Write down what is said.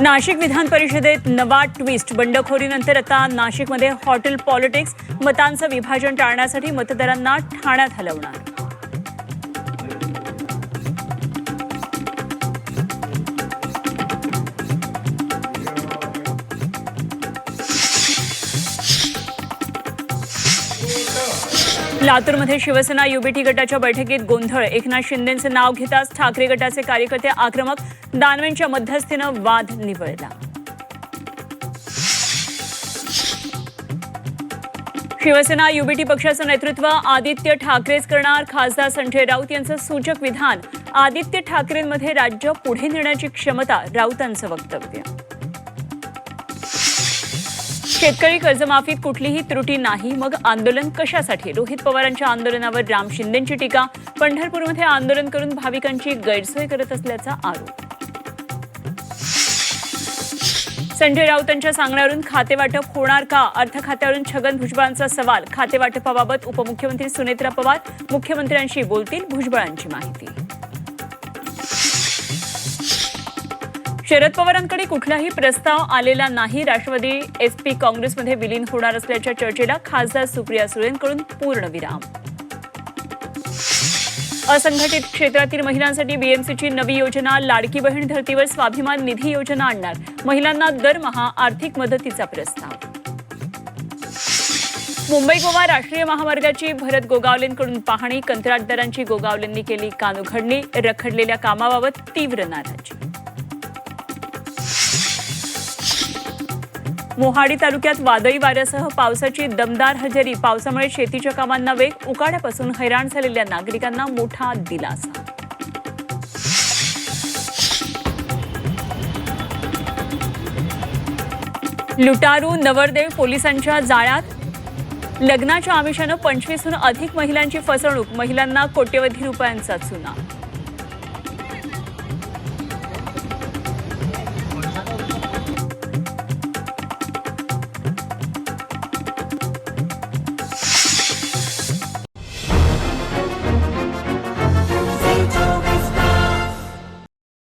नाशिक विधान परिषदेत नवा ट्विस्ट. बंडखोरीनंतर आता नाशिकमध्ये हॉटेल पॉलिटिक्स. मतांचं विभाजन टाळण्यासाठी मतदारांना ठाण्यात हलवणार. लातूरमध्ये शिवसेना युबीटी गटाच्या बैठकीत गोंधळ. एकनाथ शिंदेंचे नाव घेताच ठाकरे गटाचे कार्यकर्ते आक्रमक. दानवेंच्या मध्यस्थीनं वाद निवळला. शिवसेना युबीटी पक्षाचं नेतृत्व आदित्य ठाकरेच करणार. खासदार संजय राऊत यांचं सूचक विधान. आदित्य ठाकरेंमध्ये राज्य पुढे नेण्याची क्षमता. राऊतांचं वक्तव्य. शेतकरी कर्जमाफीत कुठलीही त्रुटी नाही, मग आंदोलन कशासाठी? रोहित पवारांच्या आंदोलनावर राम शिंदेंची टीका. पंढरपूरमध्ये आंदोलन करून भाविकांची गैरसोय करत असल्याचा आरोप. संजय राऊतांच्या सांगण्यावरून खातेवाटप होणार का? अर्थ खात्यावरून छगन भुजबळांचा सवाल. खातेवाटपाबाबत उपमुख्यमंत्री सुनेत्रा पवार मुख्यमंत्र्यांशी बोलतील. भुजबळांची माहिती. शरद पवारांकडे कुठलाही प्रस्ताव आलेला नाही. राष्ट्रवादी एसपी काँग्रेसमध्ये विलीन होणार असल्याच्या चर्चेला खासदार सुप्रिया सुळेंकडून पूर्णविराम. असंघटित क्षेत्रातील महिलांसाठी बीएमसीची नवी योजना. लाडकी बहीण धर्तीवर स्वाभिमान निधी योजना आणणार. महिलांना दरमहा आर्थिक मदतीचा प्रस्ताव. मुंबई गोवा राष्ट्रीय महामार्गाची भरत गोगावलेंकडून पाहणी. कंत्राटदारांची गोगावलेंनी केली कानउघडणी. रखडलेल्या कामाबाबत तीव्र नाराजी. मोहाडी तालुक्यात वादळी वाऱ्यासह पावसाची दमदार हजेरी. पावसामुळे शेतीच्या कामांना वेग. उकाड्यापासून हैराण झालेल्या नागरिकांना मोठा दिलासा. लुटारू नवरदेव पोलिसांच्या जाळ्यात. लग्नाच्या आमिषानं 25हून अधिक महिलांची फसवणूक. महिलांना कोट्यवधी रुपयांचा चुना.